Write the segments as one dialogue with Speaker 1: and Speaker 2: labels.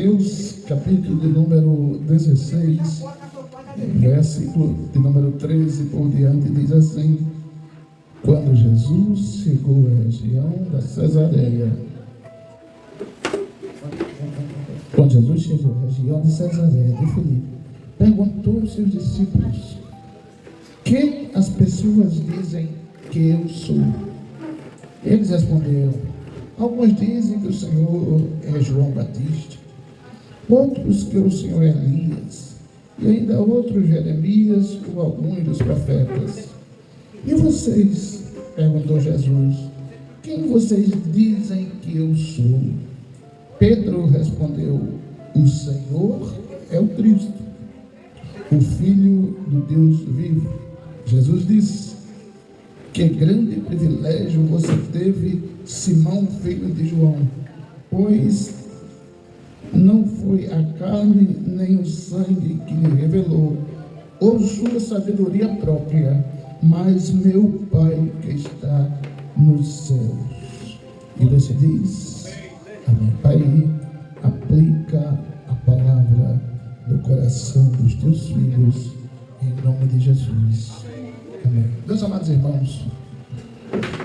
Speaker 1: Mateus, capítulo de número 16, versículo de número 13 por diante, diz assim: quando Jesus chegou à região da Cesareia, de Filipe, perguntou aos seus discípulos: quem as pessoas dizem que eu sou? Eles responderam: alguns dizem que o Senhor é João Batista, outros que o Senhor é Elias, e ainda outros Jeremias ou alguns dos profetas. E vocês? Perguntou Jesus: quem vocês dizem que eu sou? Pedro respondeu: o Senhor é o Cristo, o Filho do Deus vivo. Jesus disse: que grande privilégio você teve, Simão, filho de João, pois não foi a carne nem o sangue que lhe revelou, ou sua sabedoria própria, mas meu Pai que está nos céus. E você diz: amém. Pai, aplica a palavra no coração dos teus filhos, em nome de Jesus. Amém. Meus amados irmãos,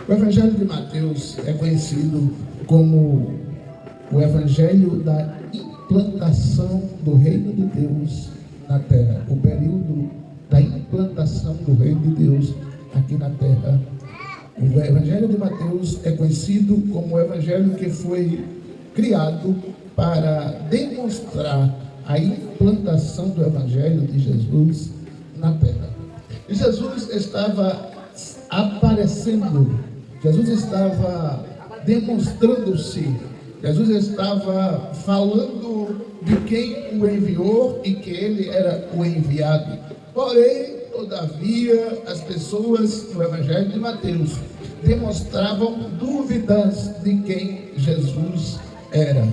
Speaker 1: o Evangelho de Mateus é conhecido como o Evangelho da implantação do reino de Deus na terra, o período da implantação do reino de Deus aqui na terra. O Evangelho de Mateus é conhecido como o Evangelho que foi criado para demonstrar a implantação do Evangelho de Jesus na terra. E Jesus estava aparecendo, Jesus estava demonstrando-se, Jesus estava falando de quem o enviou e que ele era o enviado. Porém, todavia, as pessoas no Evangelho de Mateus demonstravam dúvidas de quem Jesus era.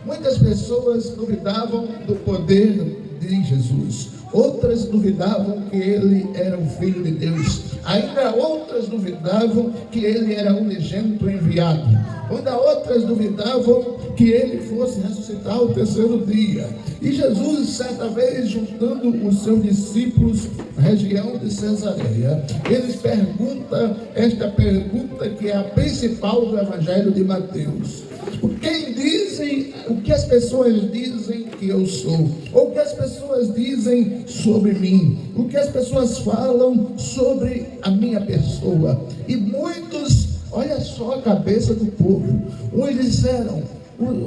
Speaker 1: Muitas pessoas duvidavam do poder de Jesus. Outras duvidavam que ele era o Filho de Deus. Ainda outras duvidavam que ele era o unigênito enviado. Ainda outras duvidavam que ele fosse ressuscitar ao terceiro dia. E Jesus, certa vez, juntando os seus discípulos na região de Cesareia, eles perguntam esta pergunta que é a principal do Evangelho de Mateus: o que as pessoas dizem que eu sou? Ou o que as pessoas dizem sobre mim? O que as pessoas falam sobre a minha pessoa? E muitos, olha só a cabeça do povo, uns disseram,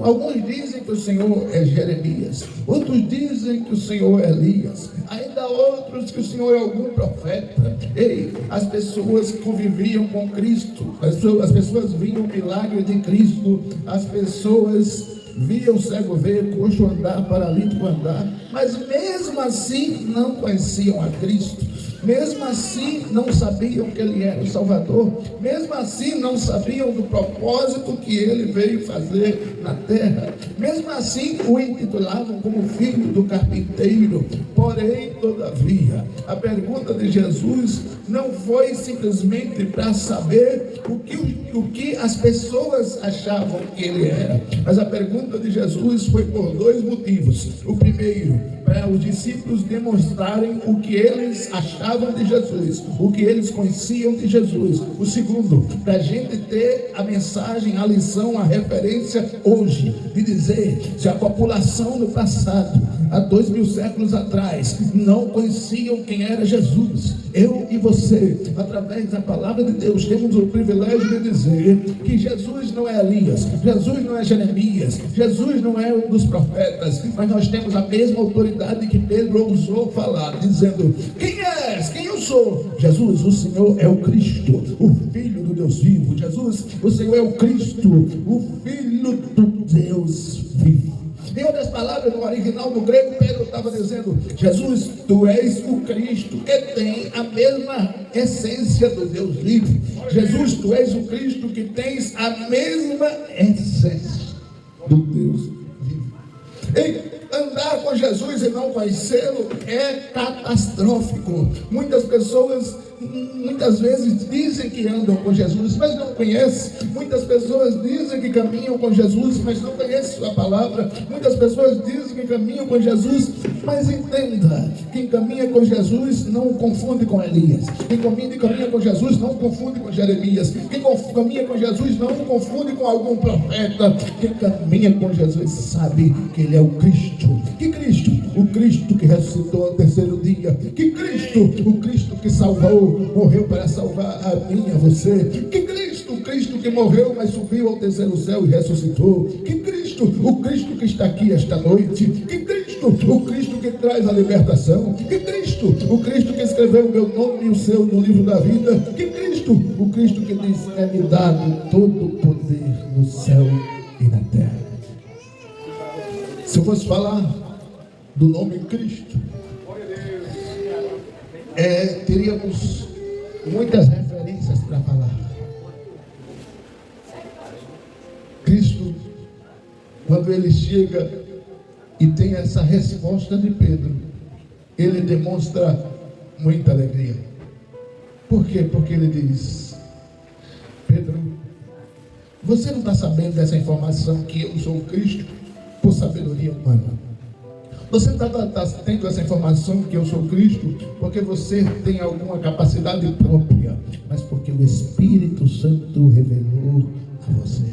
Speaker 1: alguns dizem que o Senhor é Jeremias, outros dizem que o Senhor é Elias, ainda outros que o Senhor é algum profeta. Ei, as pessoas conviviam com Cristo, as pessoas viam o milagre de Cristo, as pessoas viam o cego ver, coxo andar, paralítico andar, mas mesmo assim não conheciam a Cristo. Mesmo assim não sabiam que ele era o Salvador, mesmo assim não sabiam do propósito que ele veio fazer na terra, mesmo assim o intitulavam como filho do carpinteiro. Porém, todavia, a pergunta de Jesus não foi simplesmente para saber o que as pessoas achavam que ele era, mas a pergunta de Jesus foi por dois motivos. O primeiro, para os discípulos demonstrarem o que eles achavam de Jesus, o que eles conheciam de Jesus. O segundo, para a gente ter a mensagem, a lição, a referência hoje, de dizer: se a população no passado, há 2000 séculos atrás, não conheciam quem era Jesus, eu e você, através da palavra de Deus, temos o privilégio de dizer que Jesus não é Elias, Jesus não é Jeremias, Jesus não é um dos profetas, mas nós temos a mesma autoridade que Pedro ousou falar, dizendo: quem és? Quem eu sou? Jesus, o Senhor é o Cristo, o Filho do Deus vivo. Jesus, o Senhor é o Cristo, o Filho do Deus vivo. Em outras palavras, no original do grego, Pedro estava dizendo: Jesus, tu és o Cristo, que tem a mesma essência do Deus vivo. Jesus, tu és o Cristo que tens a mesma essência do Deus vivo. Ei, andar com Jesus e não conhecê-lo é catastrófico. Muitas pessoas, muitas vezes dizem que andam com Jesus, mas não conhecem. Muitas pessoas dizem que caminham com Jesus, mas não conhecem a palavra. Muitas pessoas dizem que caminham com Jesus, mas entenda, quem caminha com Jesus não confunde com Elias. Quem caminha com Jesus não confunde com Jeremias. Quem caminha com Jesus não confunde com algum profeta. Quem caminha com Jesus sabe que ele é o Cristo. Que Cristo? O Cristo que ressuscitou ao terceiro dia. Que Cristo? O Cristo que salvou, morreu para salvar a mim e a você. Que Cristo? O Cristo que morreu, mas subiu ao terceiro céu e ressuscitou. Que Cristo? O Cristo que está aqui esta noite. Que Cristo? O Cristo que traz a libertação. Que Cristo? O Cristo que escreveu o meu nome e o seu no livro da vida. Que Cristo? O Cristo que diz: é-me dado todo o poder no céu e na terra. Se eu fosse falar do nome Cristo, teríamos muitas referências para falar. Cristo, quando ele chega e tem essa resposta de Pedro, ele demonstra muita alegria. Por quê? Porque ele diz: Pedro, você não está sabendo dessa informação que eu sou Cristo por sabedoria humana. Você não está tendo essa informação que eu sou Cristo porque você tem alguma capacidade própria, mas porque o Espírito Santo revelou a você.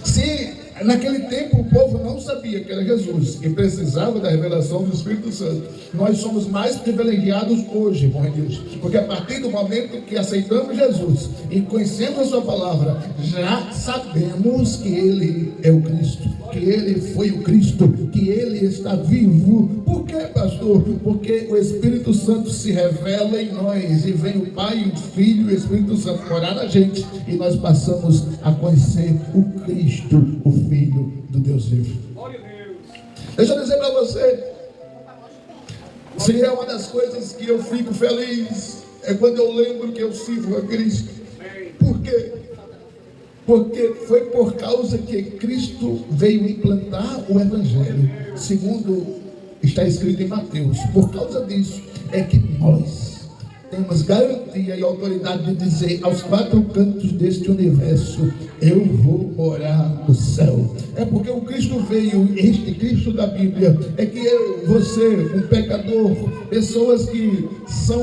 Speaker 1: Se naquele tempo o povo não sabia que era Jesus e precisava da revelação do Espírito Santo, nós somos mais privilegiados hoje, irmão Deus, porque a partir do momento que aceitamos Jesus e conhecemos a sua palavra, já sabemos que ele é o Cristo, que ele foi o Cristo, que ele está vivo. Por quê, pastor? Porque o Espírito Santo se revela em nós e vem o Pai, o Filho e o Espírito Santo morar na gente e nós passamos a conhecer o Cristo, o Filho do Deus vivo. Deixa eu dizer para você, se é uma das coisas que eu fico feliz, é quando eu lembro que eu sirvo a Cristo. Por quê? Porque foi por causa que Cristo veio implantar o Evangelho, segundo está escrito em Mateus. Por causa disso é que nós temos garantia e autoridade de dizer aos quatro cantos deste universo: eu vou morar no céu. É porque o Cristo veio, este Cristo da Bíblia, é que eu, você, um pecador, pessoas que são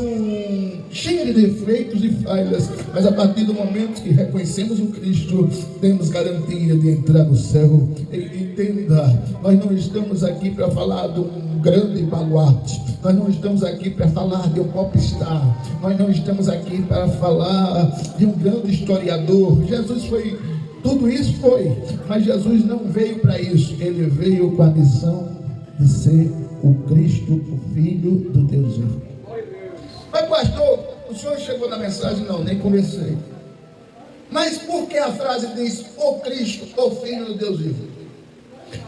Speaker 1: cheias de defeitos e falhas, mas a partir do momento que reconhecemos o Cristo, temos garantia de entrar no céu. Entenda, nós não estamos aqui para falar de um grande baluarte, nós não estamos aqui para falar de um popstar, nós não estamos aqui para falar de um grande historiador. Jesus foi, tudo isso foi, mas Jesus não veio para isso. Ele veio com a missão de ser o Cristo, o Filho do Deus vivo. Mas pastor, o senhor chegou na mensagem? Não, nem comecei. Mas por que a frase diz o Cristo, o Filho do Deus vivo?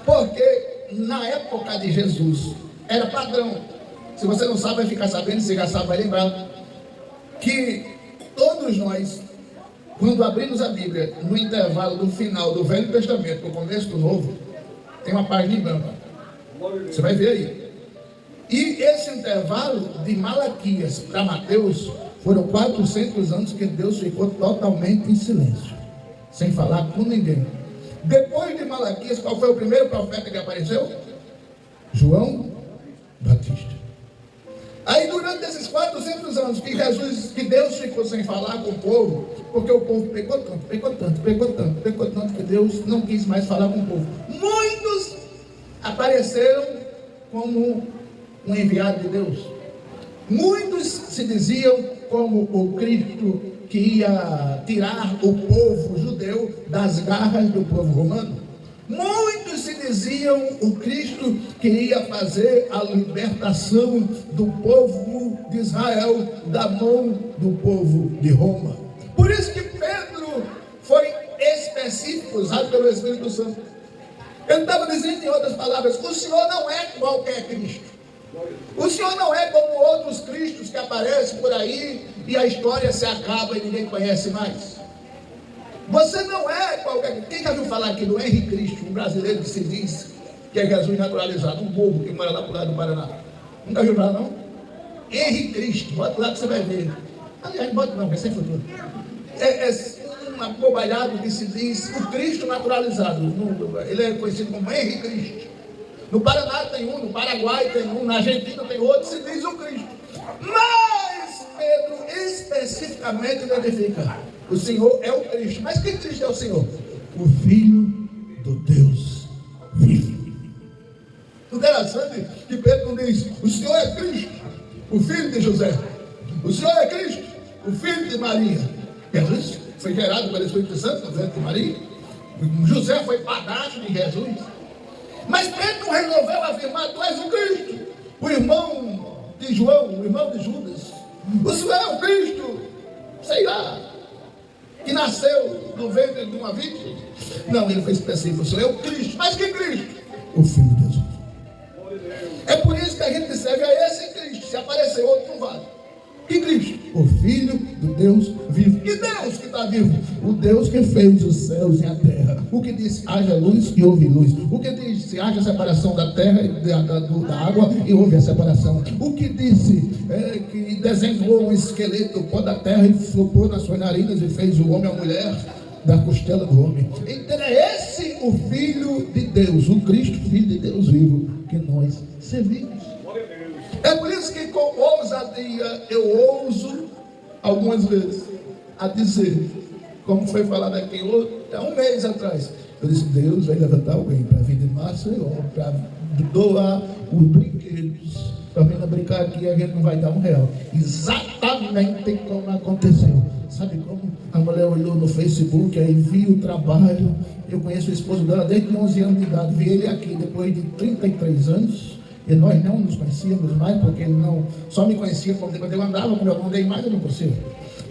Speaker 1: Porque na época de Jesus era padrão. Se você não sabe, vai ficar sabendo. Se já sabe, vai lembrar que todos nós, quando abrimos a Bíblia, no intervalo do final do Velho Testamento para o começo do Novo, tem uma página em branco. Você vai ver aí. E esse intervalo de Malaquias para Mateus foram 400 anos que Deus ficou totalmente em silêncio, sem falar com ninguém. Depois de Malaquias, qual foi o primeiro profeta que apareceu? João Batista. Aí durante esses 400 anos que Deus ficou sem falar com o povo, porque o povo pecou tanto que Deus não quis mais falar com o povo. Muitos apareceram como um enviado de Deus. Muitos se diziam como o Cristo que ia tirar o povo judeu das garras do povo romano. Muitos se diziam o Cristo que ia fazer a libertação do povo de Israel da mão do povo de Roma. Por isso que Pedro foi específico, usado pelo Espírito Santo. Ele estava dizendo, em outras palavras, o Senhor não é qualquer Cristo. O Senhor não é como outros Cristos que aparecem por aí e a história se acaba e ninguém conhece mais. Você não é qualquer... Quem já viu falar aqui do Henrique Cristo, um brasileiro que se diz que é Jesus naturalizado, um bobo que mora lá pro lado do Paraná. Nunca viu lá, não? Henri Cristo, bota lá que você vai ver. Aliás, bota não, vai ser futuro. É uma bobalhada que se diz o Cristo naturalizado. Ele é conhecido como Henri Cristo. No Paraná tem um, no Paraguai tem um, na Argentina tem outro, se diz o Cristo. Mas Pedro especificamente identifica: o Senhor é o Cristo. Mas que Cristo é o Senhor? O Filho do Deus vivo. Interessante que Pedro não diz: o Senhor é Cristo, o Filho de José. O Senhor é Cristo, o Filho de Maria. Jesus foi gerado pelo Espírito Santo no ventre de Maria. José foi padrasto de Jesus. Mas Pedro resolveu afirmar: tu és o Cristo, o irmão de João, o irmão de Judas. O Senhor é o Cristo, sei lá, que nasceu no ventre de uma vítima. Não, ele foi específico: o Senhor é o Cristo. Mas que Cristo? O Filho de Deus. É por isso que a gente serve a esse Cristo. Se aparecer outro, não vale. Que Cristo? O Filho do Deus vivo. Que Deus que está vivo? O Deus que fez os céus e a terra. O que disse: haja luz e houve luz. O que disse: haja separação da terra e da água e houve a separação. O que disse que desenhou um esqueleto do pó da terra e soprou nas suas narinas e fez o homem e a mulher da costela do homem. Então é esse o Filho de Deus, o Cristo, Filho de Deus vivo, que nós servimos. É por isso que com ousadia eu ouso algumas vezes a dizer, como foi falado aqui há um mês atrás, eu disse: Deus vai levantar alguém para vir de Maceió, para doar os brinquedos. Para vir brincar aqui, a gente não vai dar R$1. Exatamente como aconteceu. Sabe como? A mulher olhou no Facebook, aí viu o trabalho. Eu conheço o esposo dela desde 11 anos de idade. Vi ele aqui depois de 33 anos. E nós não nos conhecíamos mais, porque ele não só me conhecia quando eu andava, quando eu andei mais, eu não conhecia.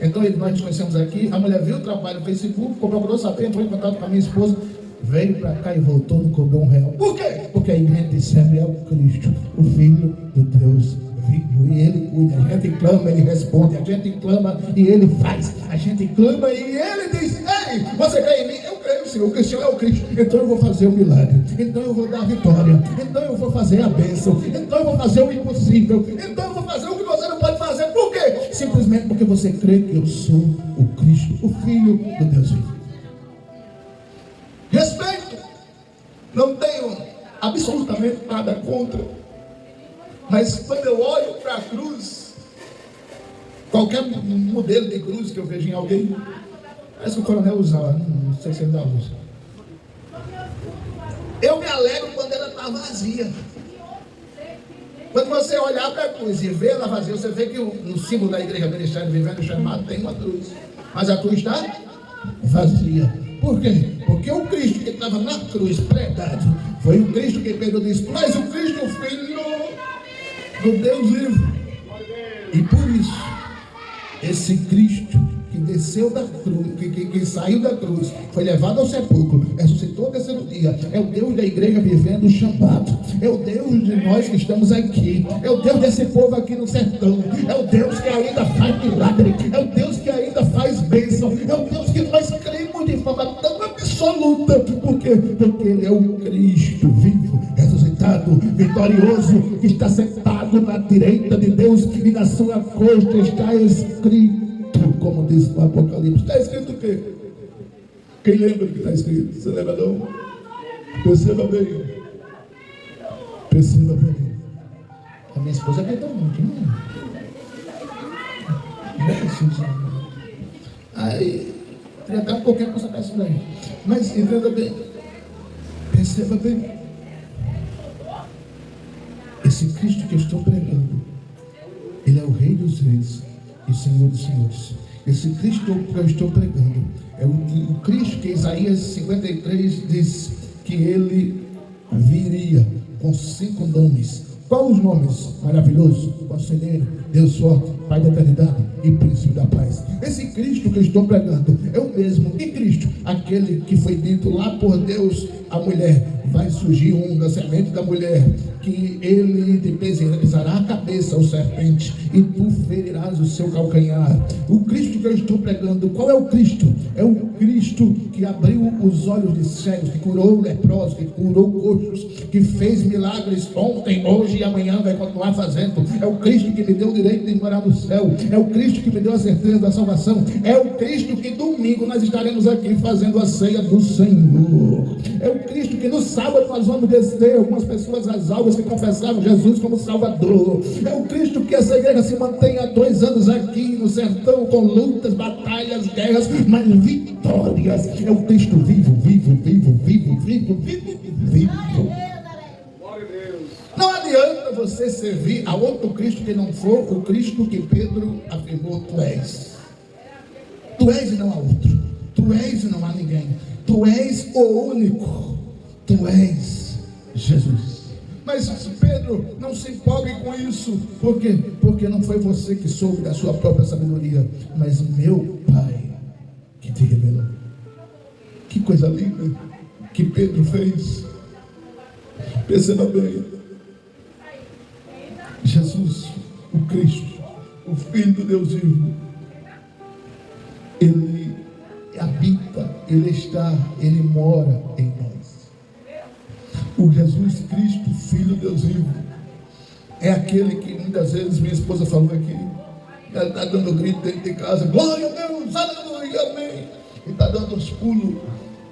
Speaker 1: Então nós nos conhecemos aqui. A mulher viu o trabalho no Facebook, procurou saber, entrou em contato com a minha esposa, veio para cá e voltou, não cobrou R$1. Por quê? Porque a igreja serve ao Cristo, o Filho do Deus vivo, e ele cuida. A gente clama, ele responde. A gente clama e ele faz. A gente clama e ele diz: ei, você crê em mim? Eu creio, Senhor, que o Senhor é o Cristo. Então eu vou fazer o milagre, então eu vou dar a vitória, então eu vou fazer a bênção, então eu vou fazer o impossível, então eu vou fazer o que você não pode fazer. Por quê? Simplesmente porque você crê que eu sou o Cristo, o Filho do Deus vivo. Respeito, não tenho absolutamente nada contra, mas quando eu olho para a cruz, qualquer modelo de cruz que eu vejo em alguém, parece que o coronel usava, não sei se ele ainda usa. Eu me alegro quando ela está vazia. Quando você olhar para a cruz e ver ela vazia, você vê que no símbolo da igreja Ministério Vivendo Chamado tem uma cruz, mas a cruz está vazia. Por quê? Porque o Cristo que estava na cruz pregado foi o Cristo que Pedro disse: mas o Cristo, o Filho do Deus vivo. E por isso, esse Cristo que desceu da cruz, que saiu da cruz, foi levado ao sepulcro, ressuscitou no terceiro dia, é o Deus da igreja vivendo chamado, é o Deus de nós que estamos aqui, é o Deus desse povo aqui no sertão, é o Deus que ainda faz milagre, é o Deus que ainda faz bênção, é o Deus que nós cremos de forma tão absoluta. Por quê? Porque ele é o Cristo vivo, ressuscitado, vitorioso, que está sentado na direita de Deus, e na sua costa está escrito, como diz no Apocalipse. Está escrito o quê? Quem lembra do que está escrito? Você lembra não? Perceba bem. Perceba bem. A minha esposa canta muito, não é? Aí, queria até um pouquinho para saber isso daí. Mas entenda bem. Perceba bem. Esse Cristo que eu estou pregando, ele é o Rei dos Reis e Senhor dos Senhores. Esse Cristo que eu estou pregando é o Cristo que Isaías 53 diz que ele viria com 5 nomes: Qual os nomes? Maravilhoso, Conselheiro, Deus forte, Pai da eternidade e Príncipe da paz. Esse Cristo que eu estou pregando é o mesmo. E Cristo, aquele que foi dito lá por Deus à mulher, vai surgir um da semente da mulher, que ele te pisará a cabeça, o serpente, e tu ferirás o seu calcanhar. O Cristo que eu estou pregando, qual é o Cristo? É o Cristo que abriu os olhos de cegos, que curou leprosos, que curou coxos, que fez milagres ontem, hoje e amanhã vai continuar fazendo. É o Cristo que me deu o direito de morar no céu. É o Cristo que me deu a certeza da salvação. É o Cristo que domingo nós estaremos aqui fazendo a ceia do Senhor. É o Cristo que no sábado nós vamos descer algumas pessoas às almas que confessavam Jesus como Salvador. É o Cristo que essa igreja se mantém há 2 anos aqui no sertão, com lutas, batalhas, guerras, mas vitórias. É o Cristo vivo, vivo, vivo, vivo, vivo, vivo, vivo. Não adianta você servir a outro Cristo que não for o Cristo que Pedro afirmou: tu és. Tu és e não há outro. Tu és e não há ninguém. Tu és o único. Tu és Jesus. Mas Pedro, não se empolgue com isso. Por quê? Porque não foi você que soube da sua própria sabedoria, mas meu Pai que te revelou. Que coisa linda que Pedro fez. Perceba bem. Jesus, o Cristo, o Filho do Deus vivo, Ele habita, Ele está, Ele mora em nós. O Jesus Cristo, Filho de Deus vivo, é aquele que muitas vezes minha esposa falou aqui, ela está dando grito dentro de casa: glória a Deus, aleluia, amém, e está dando uns pulos,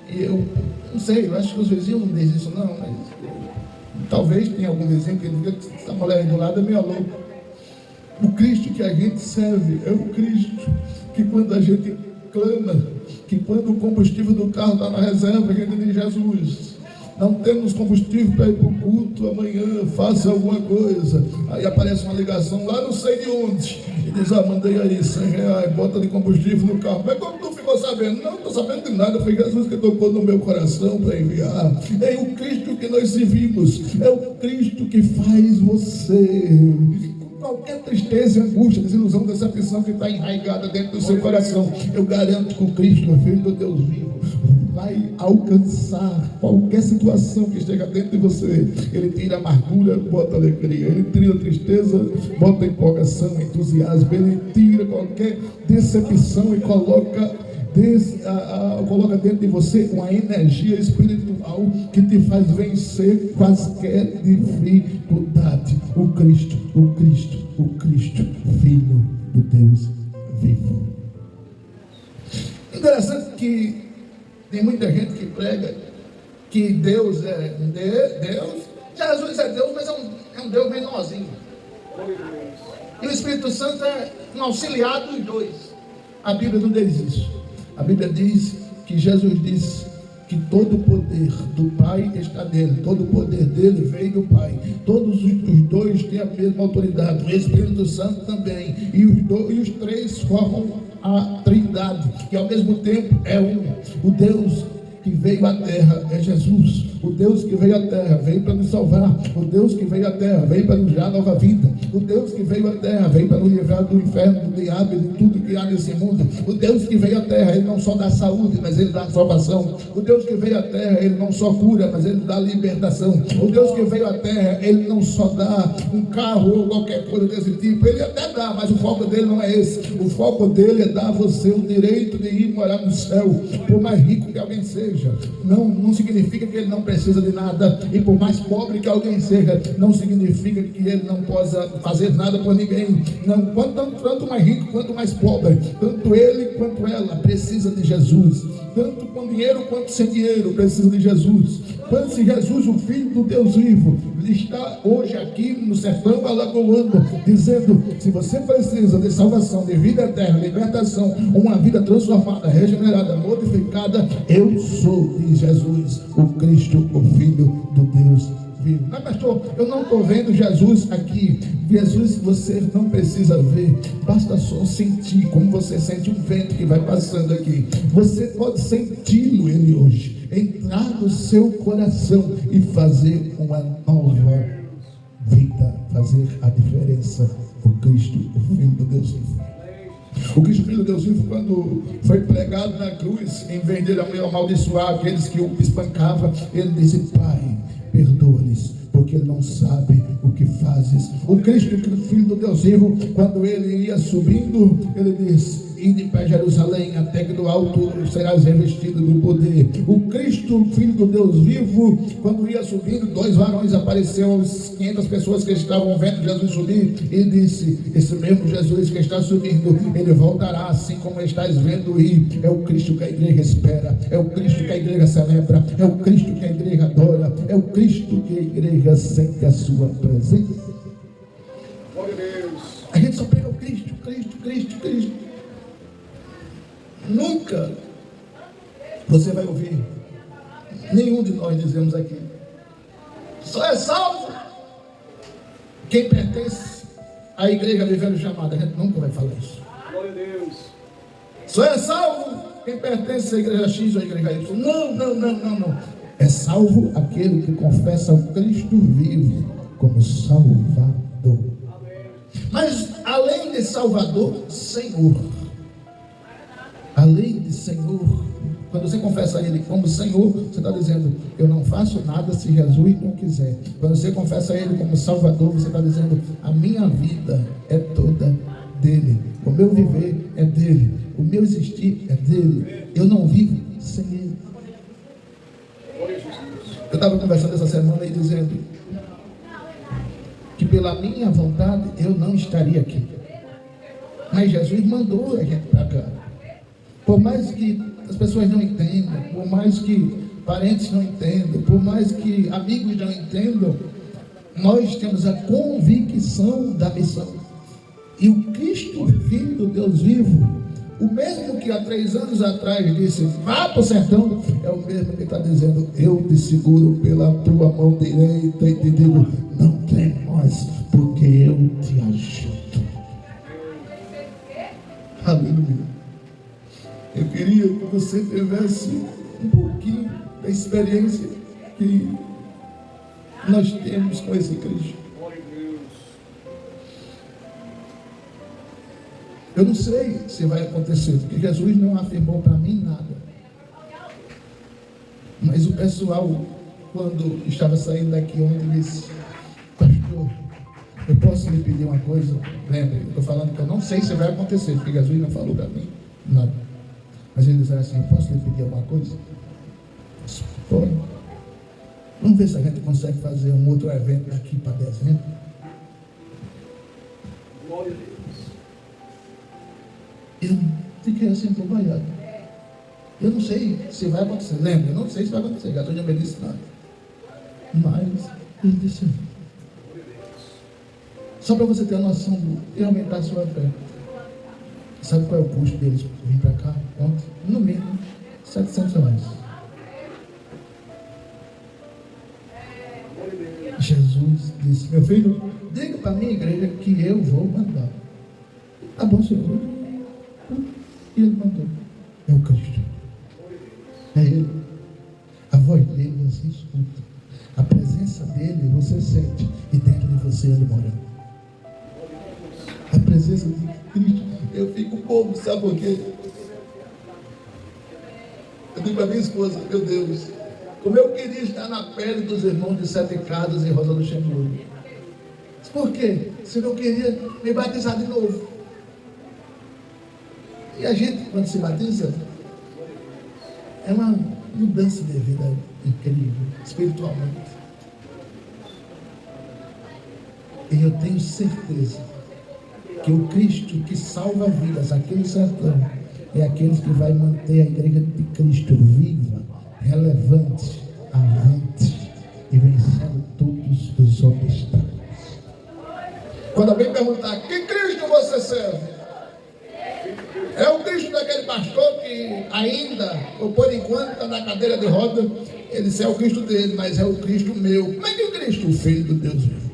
Speaker 1: e eu não sei, eu acho que os vizinhos não dizem isso não, mas talvez tenha algum vizinho que diga que essa mulher aí do lado é meio louco. O Cristo que a gente serve é o Cristo que, quando a gente clama, que quando o combustível do carro está na reserva, a gente diz: Jesus, não temos combustível para ir para o culto amanhã, faça alguma coisa. Aí aparece uma ligação lá não sei de onde, e diz: mandei aí R$100, bota de combustível no carro. Mas como tu ficou sabendo? Não estou sabendo de nada, foi Jesus que tocou no meu coração para enviar. É o Cristo que nós servimos, é o Cristo que faz você, qualquer tristeza, angústia, desilusão, decepção que está enraizada dentro do seu coração, eu garanto que o Cristo, o Filho do Deus vivo, vai alcançar qualquer situação que esteja dentro de você. Ele tira a amargura, bota alegria. Ele tira a tristeza, bota empolgação, entusiasmo. Ele tira qualquer decepção e coloca dentro de você uma energia espiritual que te faz vencer quaisquer dificuldade. O Cristo, o Cristo, o Cristo, Filho do Deus vivo. Interessante que tem muita gente que prega que Deus é Deus, Jesus é Deus, mas é um Deus menorzinho. E o Espírito Santo é um auxiliar dos dois. A Bíblia não diz isso. A Bíblia diz que Jesus disse que todo o poder do Pai está nele, todo o poder dele veio do Pai. Todos os dois têm a mesma autoridade, o Espírito Santo também, e os três formam a Trindade, que ao mesmo tempo é um. O Deus que veio à terra é Jesus. O Deus que veio à terra veio para nos salvar. O Deus que veio à terra veio para nos dar nova vida. O Deus que veio à terra veio para nos livrar do inferno, do diabo e de tudo que há nesse mundo. O Deus que veio à terra, Ele não só dá saúde, mas Ele dá salvação. O Deus que veio à terra, Ele não só cura, mas Ele dá libertação. O Deus que veio à terra, Ele não só dá um carro ou qualquer coisa desse tipo. Ele até dá, mas o foco dele não é esse. O foco dele é dar a você o direito de ir morar no céu, por mais rico que alguém seja. Não significa que ele não precisa de nada, e por mais pobre que alguém seja, não significa que ele não possa fazer nada por ninguém. Não, tanto mais rico quanto mais pobre, tanto ele quanto ela precisa de Jesus, tanto com dinheiro quanto sem dinheiro precisa de Jesus. Quando se Jesus, o Filho do Deus vivo, está hoje aqui no sertão alagoano, dizendo: se você precisa de salvação, de vida eterna, libertação, uma vida transformada, regenerada, modificada, eu sou de Jesus, o Cristo, o Filho do Deus vivo. Mas pastor, eu não estou vendo Jesus aqui. Jesus você não precisa ver, basta só sentir, como você sente um vento que vai passando aqui. Você pode senti-lo, ele hoje, entrar no seu coração e fazer uma nova vida fazer a diferença. O Cristo, o Filho do Deus vivo. O Cristo, Filho de Deus vivo, quando foi pregado na cruz, em vez dele amaldiçoar aqueles que o espancavam, ele disse: Pai, perdoa-lhes, porque ele não sabe o que fazes. O Cristo, Filho do Deus vivo, quando ele ia subindo, ele disse: ide para Jerusalém, até que do alto serás revestido do poder. O Cristo, Filho do Deus vivo, quando ia subindo, 2 varões apareceram aos 500 pessoas que estavam vendo Jesus subir, e disse: esse mesmo Jesus que está subindo, ele voltará assim como estás vendo ir. É o Cristo que a igreja espera, é o Cristo que a igreja celebra, é o Cristo que a igreja adora, é o Cristo que a igreja sente a sua presença. A gente só prega o Cristo, Cristo, Cristo, Cristo. Nunca você vai ouvir nenhum de nós dizemos aqui: só é salvo quem pertence à igreja Viveiro Chamada. A gente nunca vai falar isso. Glória a Deus. Só é salvo quem pertence à igreja X ou à igreja Y. Não. É salvo aquele que confessa o Cristo vivo como Salvador. Mas além de Salvador, Senhor. Além de Senhor, quando você confessa a Ele como Senhor, você está dizendo: eu não faço nada se Jesus não quiser. Quando você confessa a Ele como Salvador, você está dizendo: a minha vida é toda dele, o meu viver é dele, o meu existir é dele, eu não vivo sem Ele. Eu estava conversando essa semana e dizendo que pela minha vontade eu não estaria aqui, mas Jesus mandou a gente para cá. Por mais que as pessoas não entendam, por mais que parentes não entendam, por mais que amigos não entendam, nós temos a convicção da missão. E o Cristo, Filho do Deus vivo, o mesmo que há 3 anos atrás disse: vá para o sertão, é o mesmo que está dizendo: eu te seguro pela tua mão direita e te digo: não temas, porque eu te ajudo. Aleluia. Eu queria que você tivesse um pouquinho da experiência que nós temos com esse Cristo. Eu não sei se vai acontecer, porque Jesus não afirmou para mim nada. Mas o pessoal, quando estava saindo daqui ontem, disse: pastor, eu posso lhe pedir uma coisa? Lembra, eu estou falando que eu não sei se vai acontecer, porque Jesus não falou para mim nada. Mas ele disse assim: posso lhe pedir alguma coisa? Pode. Vamos ver se a gente consegue fazer um outro evento daqui para dezembro. Glória a Deus. Eu fiquei assim trabalhado. Eu não sei se vai acontecer. Lembra? Eu não sei se vai acontecer. Já não me disse nada. Mas ele disse: só para você ter a noção de aumentar a sua fé. Sabe qual é o custo deles vir para cá? Ontem? No mínimo R$700. Jesus disse: meu filho, diga para a minha igreja que eu vou mandar. Tá bom, Senhor. E ele mandou. É o Cristo. É Ele. A voz dele você escuta. A presença dele você sente. E dentro de você ele mora. A presença de Cristo. Eu fico bobo, sabe por quê? Eu digo para minha esposa: meu Deus, como eu queria estar na pele dos irmãos de Sete Casas e Rosa Luxemburgo. Por quê? Se eu não queria me batizar de novo. E a gente, quando se batiza, é uma mudança de vida incrível, espiritualmente. E eu tenho certeza que o Cristo que salva vidas aqui no sertão é aquele que vai manter a igreja de Cristo viva, relevante, avante e vencendo todos os obstáculos. Quando alguém perguntar: que Cristo você serve? É o Cristo daquele pastor que ainda, ou por enquanto, está na cadeira de roda. Ele disse: é o Cristo dele, mas é o Cristo meu. Como é que é o Cristo? O Filho do Deus vivo.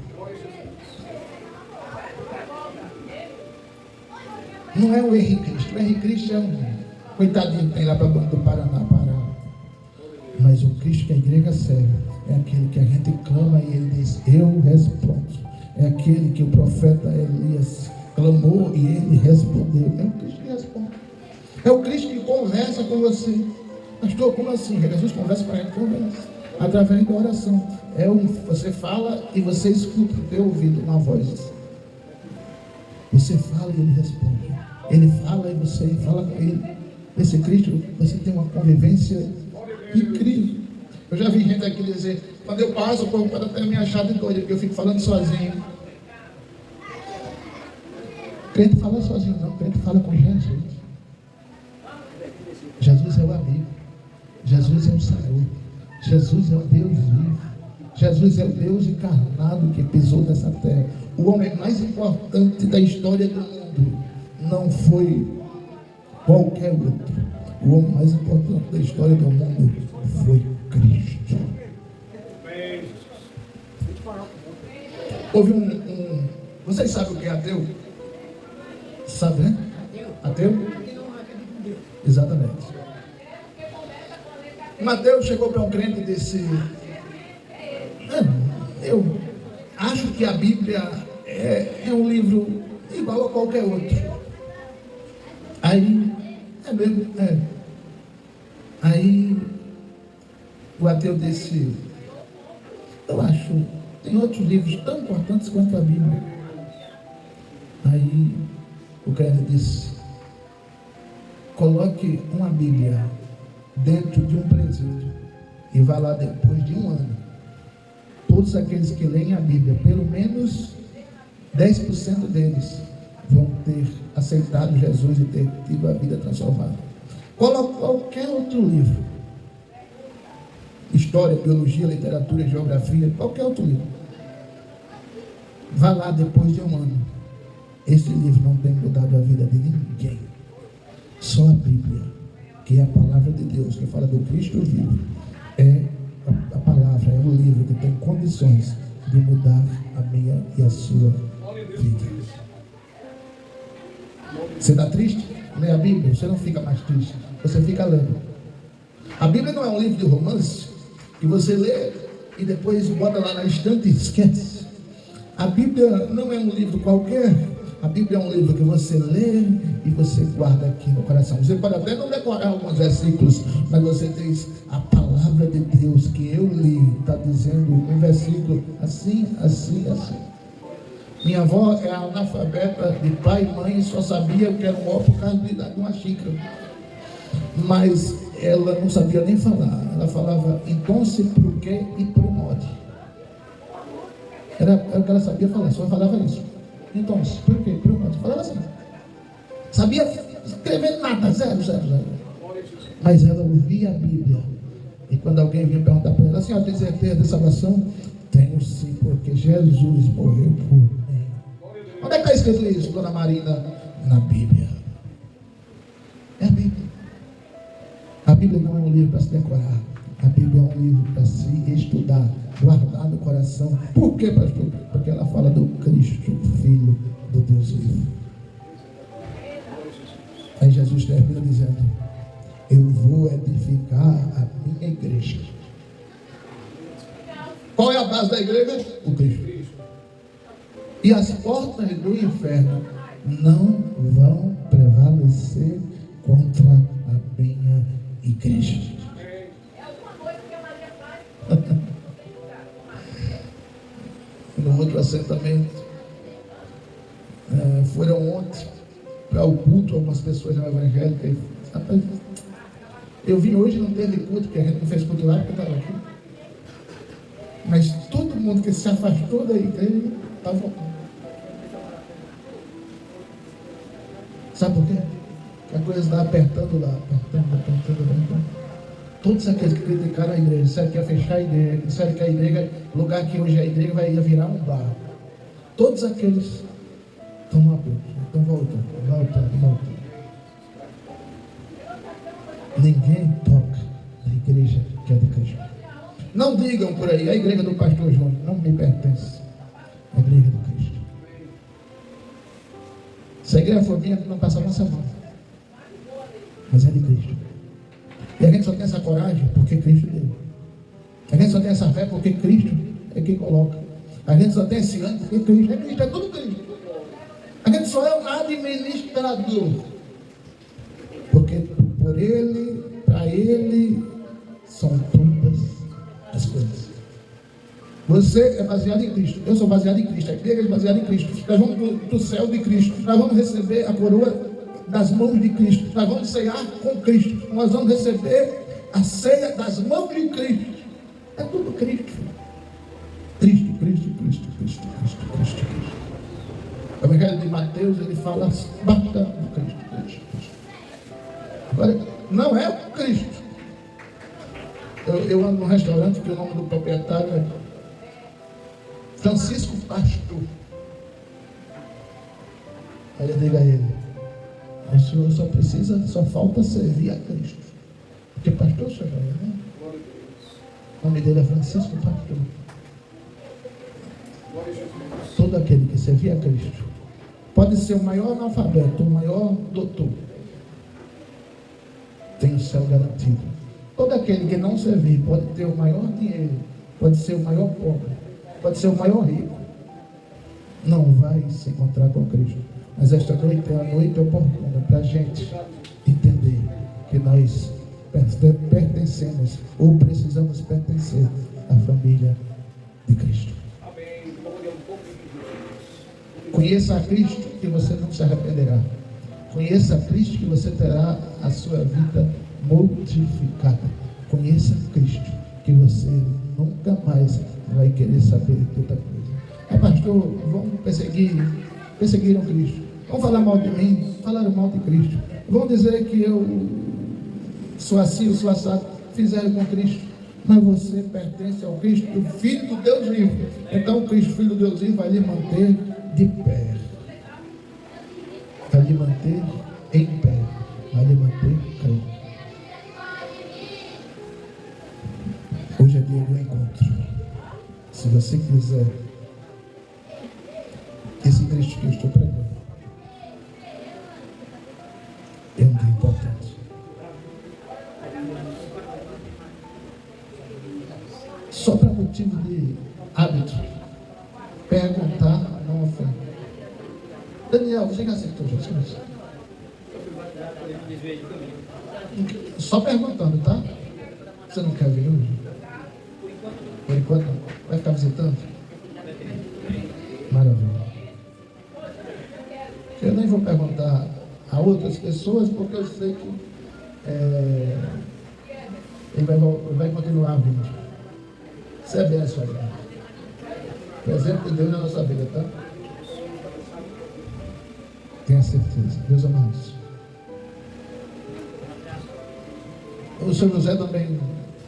Speaker 1: Não é o Henrique Cristo. O Henrique Cristo é um coitadinho que tem lá para o banco do Paraná, Pará. Mas o Cristo que a igreja serve É aquele que a gente clama e ele diz, eu respondo. É aquele que o profeta Elias clamou e ele respondeu. É o Cristo que responde. É o Cristo que conversa com você. Pastor, como assim? Jesus conversa para a gente, conversa. Através da oração. Você fala e você escuta no teu ouvido uma voz. Você fala e ele responde. Ele fala e você fala com ele. Esse Cristo, você tem uma convivência incrível. Eu já vi gente aqui dizer, quando eu passo, o povo pode até me achar de doido, porque eu fico falando sozinho. Crente fala sozinho não, crente fala com Jesus. Jesus é o amigo. Jesus é o Senhor. Jesus é o Deus vivo. Jesus é o Deus encarnado que pisou nessa terra. O homem mais importante da história do mundo não foi qualquer outro. O homem mais importante da história do mundo foi Cristo. Houve vocês sabem o que é ateu? Sabe, né? Ateu? Exatamente. Mateus chegou para um crente e disse, eu acho que a Bíblia é um livro igual a qualquer outro. Aí, mesmo. Aí o ateu disse, eu acho, tem outros livros tão importantes quanto a Bíblia. Aí o crente disse, coloque uma Bíblia dentro de um presídio e vá lá depois de um ano. Todos aqueles que leem a Bíblia, pelo menos 10% deles vão ter aceitado Jesus e ter tido a vida transformada. Coloque qualquer outro livro, história, biologia, literatura, geografia, qualquer outro livro, vá lá depois de um ano. Esse livro não tem mudado a vida de ninguém. Só a Bíblia, que é a palavra de Deus, que fala do Cristo vivo, é a palavra, é o livro que tem condições de mudar a minha e a sua vida. Você está triste? Lê a Bíblia, você não fica mais triste, você fica lendo. A Bíblia não é um livro de romance que você lê e depois bota lá na estante e esquece. A Bíblia não é um livro qualquer. A Bíblia é um livro que você lê e você guarda aqui no coração. Você pode até não decorar alguns versículos, mas você diz, a palavra de Deus que eu li está dizendo um versículo assim, assim, assim. Minha avó é analfabeta de pai e mãe, só sabia que era um ovo por causa de uma xícara. Mas ela não sabia nem falar. Ela falava então se pro quê e pro modo. Era o que ela sabia falar, só falava isso. Então, por quê? Por modo. Falava assim. Sabia escrever nada, zero. Mas ela ouvia a Bíblia. E quando alguém vinha perguntar para ela, a senhora tem certeza de salvação? Tenho sim, porque Jesus morreu por mim. Onde é que está escrito isso, dona Marina? Na Bíblia. É a Bíblia. A Bíblia não é um livro para se decorar. A Bíblia é um livro para se estudar, guardar no coração. Por quê, pastor? Porque ela fala do Cristo, Filho do Deus vivo. Aí Jesus termina dizendo, eu vou edificar a minha igreja. Qual é a base da igreja? O Cristo. E as portas do inferno não vão prevalecer contra a minha igreja. No outro assentamento, foram ontem para o culto algumas pessoas na evangélica. Eu vim hoje, não teve culto, porque a gente não fez culto lá, porque eu estava aqui. Mas todo mundo que se afastou da igreja está voltando. Sabe por quê? Porque a coisa está apertando lá, apertando. Todos aqueles que criticaram a igreja, disseram que ia fechar a igreja, disseram que a igreja, o lugar que hoje é a igreja, vai virar um bar. Todos aqueles estão abertos, estão voltando. Ninguém toca na igreja que é de Cristo. Não digam por aí, a igreja do pastor João não me pertence. A igreja do Cristo. Se a igreja for minha, não passa a nossa mão. Mas é de Cristo. E a gente só tem essa coragem porque Cristo deu. A gente só tem essa fé porque Cristo é quem coloca. A gente só tem esse ânimo porque Cristo é Cristo, é tudo Cristo. A gente só é um administrador. Porque por Ele, para Ele, são todas as coisas. Você é baseado em Cristo, eu sou baseado em Cristo, a igreja é baseada em Cristo. Nós vamos do céu de Cristo, nós vamos receber a coroa das mãos de Cristo, nós vamos ceiar com Cristo, nós vamos receber a ceia das mãos de Cristo. É tudo Cristo. Cristo, Cristo, Cristo, Cristo, Cristo, Cristo, Cristo. O Evangelho de Mateus, ele fala bastante do Cristo, Cristo, Cristo. Agora, não é o Cristo. Eu ando num restaurante que o nome do proprietário é Francisco Pastor. Aí eu digo a ele: o senhor só falta servir a Cristo. Porque pastor, senhor, né? O nome dele é Francisco Pastor. Todo aquele que servir a Cristo pode ser o maior analfabeto, o maior doutor, tem o céu garantido. Todo aquele que não servir pode ter o maior dinheiro, pode ser o maior pobre, pode ser o maior rico, não vai se encontrar com Cristo. Mas esta noite é a noite oportuna para a gente entender que nós pertencemos ou precisamos pertencer à família de Cristo. Conheça a Cristo que você não se arrependerá. Conheça a Cristo que você terá a sua vida modificada. Conheça a Cristo que você nunca mais vai querer saber de outra coisa. Ah, pastor, vamos perseguiram Cristo. Vão falar mal de mim, falaram mal de Cristo. Vão dizer que eu sou assim, eu sou assado. Fizeram com Cristo. Mas você pertence ao Cristo, o Filho do Deus vivo. Então o Cristo, Filho do Deus vivo, vai lhe manter de pé. Vai lhe manter em pé. Vai lhe manter crendo. Hoje é dia do encontro. Se você quiser esse Cristo que eu estou pregando, é um dia importante. Só para motivo de hábito, perguntar não ofende. Daniel, você já aceitou Jesus? Só perguntando, tá? Você não quer vir hoje? Por enquanto não. Vai ficar visitando? Maravilha. Eu nem vou perguntar a outras pessoas, porque eu sei que ele vai continuar vindo. Isso é benção aí. Presente de Deus na nossa vida, tá? Tenha certeza. Deus amados. O senhor José também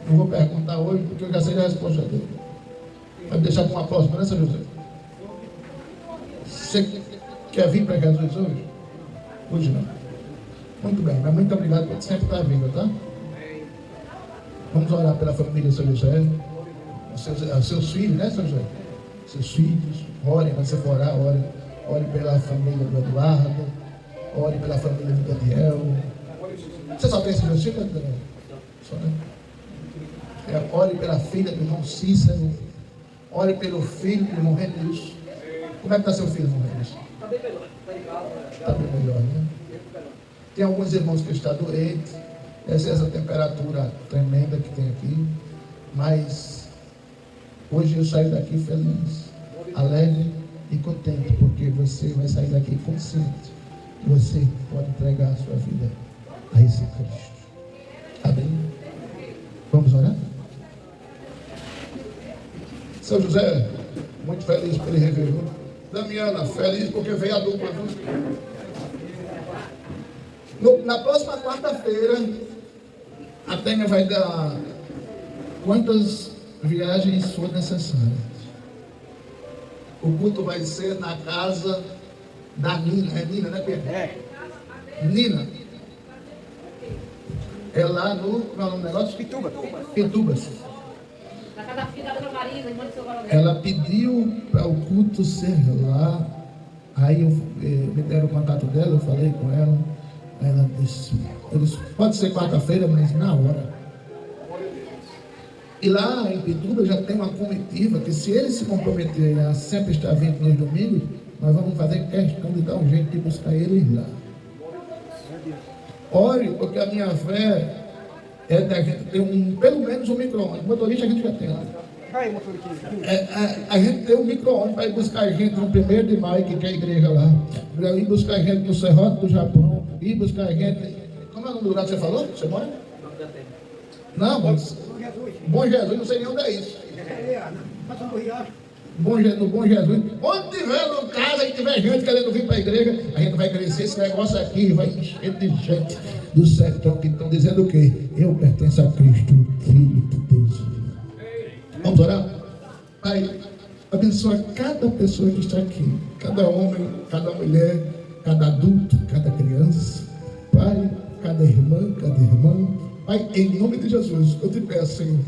Speaker 1: não vou perguntar hoje, porque eu já sei a resposta dele. Vai deixar para uma próxima, né, senhor José? Você quer vir para Jesus hoje? Hoje não. Muito bem, mas muito obrigado por sempre estar vindo, tá? Vamos orar pela família do senhor José. Seus filhos, né, senhor José? Seus filhos, orem, quando você for orar, ore pela família do Eduardo, ore pela família do Daniel. Você só tem esses dois filhos, Daniel? Só, né? Ore pela filha do irmão Cícero, ore pelo filho do irmão Renilson. Como é que está seu filho, irmão Renilson? Está bem melhor. Está bem melhor, né? Tem alguns irmãos que estão doentes, essa temperatura tremenda que tem aqui, mas hoje eu saio daqui feliz, alegre e contente, porque você vai sair daqui consciente que você pode entregar a sua vida a esse Cristo. Amém? Vamos orar? São José, muito feliz por ele rever. Damiana, feliz porque veio a dupla. Na próxima quarta-feira, a Tânia vai dar quantas viagens for necessárias. O culto vai ser na casa da Nina. É Nina, né, Pedro? É. Nina. É lá no... Qual é o nome do negócio? Pitubas. Na casa da filha da Dona Marisa, irmã do seu Coronel. Ela pediu para o culto ser lá. Aí me deram o contato dela, eu falei com ela. Ela disse, pode ser quarta-feira, mas na hora. E lá em Pituba já tem uma comitiva que, se ele se comprometer a sempre estar vindo nos domingos, nós vamos fazer questão de dar um jeito de buscar eles lá. Ore, porque a minha fé é da gente ter pelo menos um micro-ônibus. Motorista a gente já tem lá. A gente tem um micro-ônibus para ir buscar gente no 1º de maio, que é a igreja lá. Para ir buscar gente no Serrote do Japão. Ir buscar gente. Como é o nome do lugar que você falou? Você mora? Não, mas. Bom Jesus, não sei nem onde é isso. No Bom Jesus. Onde tiver no casa e tiver gente querendo vir para a igreja, a gente vai crescer. Esse negócio aqui vai encher de gente do sertão que estão dizendo o quê? Eu pertenço a Cristo, Filho de Deus. Vamos orar? Pai, abençoa cada pessoa que está aqui, cada homem, cada mulher, cada adulto, cada criança. Pai, cada irmã, cada irmão. Pai, em nome de Jesus, eu te peço, Senhor,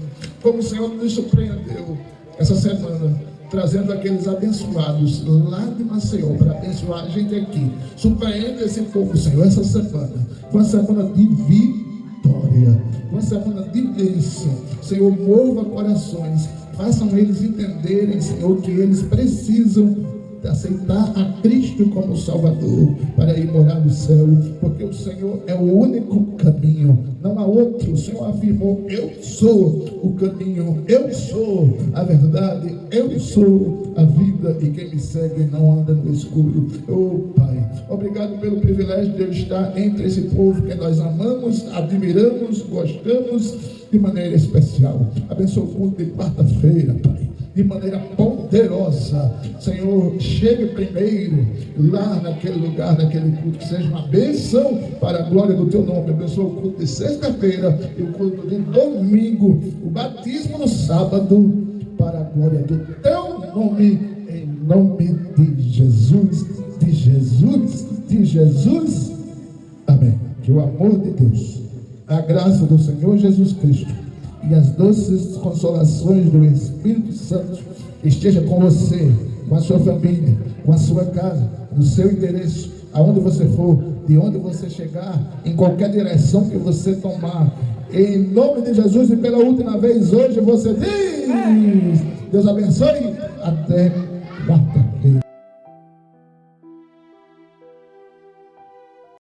Speaker 1: como o Senhor nos surpreendeu essa semana, trazendo aqueles abençoados lá de Maceió para abençoar a gente aqui. Surpreenda esse povo, Senhor, essa semana, com a semana de vitória, com a semana de bênção. Senhor, mova corações, façam eles entenderem, Senhor, que eles precisam aceitar a Cristo como Salvador para ir morar no céu, porque o Senhor é o único caminho, não há outro. O Senhor afirmou: eu sou o caminho, eu sou a verdade, eu sou a vida, e quem me segue não anda no escuro. Oh Pai, obrigado pelo privilégio de eu estar entre esse povo que nós amamos, admiramos, gostamos de maneira especial. Abençoa o culto de quarta-feira, Pai, de maneira poderosa. Senhor, chegue primeiro lá naquele lugar, naquele culto, que seja uma bênção para a glória do teu nome. Abençoa o culto de sexta-feira e o culto de domingo, o batismo no sábado, para a glória do teu nome, em nome de Jesus, de Jesus, de Jesus. Amém. Que o amor de Deus, a graça do Senhor Jesus Cristo e as doces consolações do Espírito Santo esteja com você, com a sua família, com a sua casa, no seu endereço, aonde você for, de onde você chegar, em qualquer direção que você tomar, em nome de Jesus. E pela última vez hoje você diz: Deus abençoe, até quarta.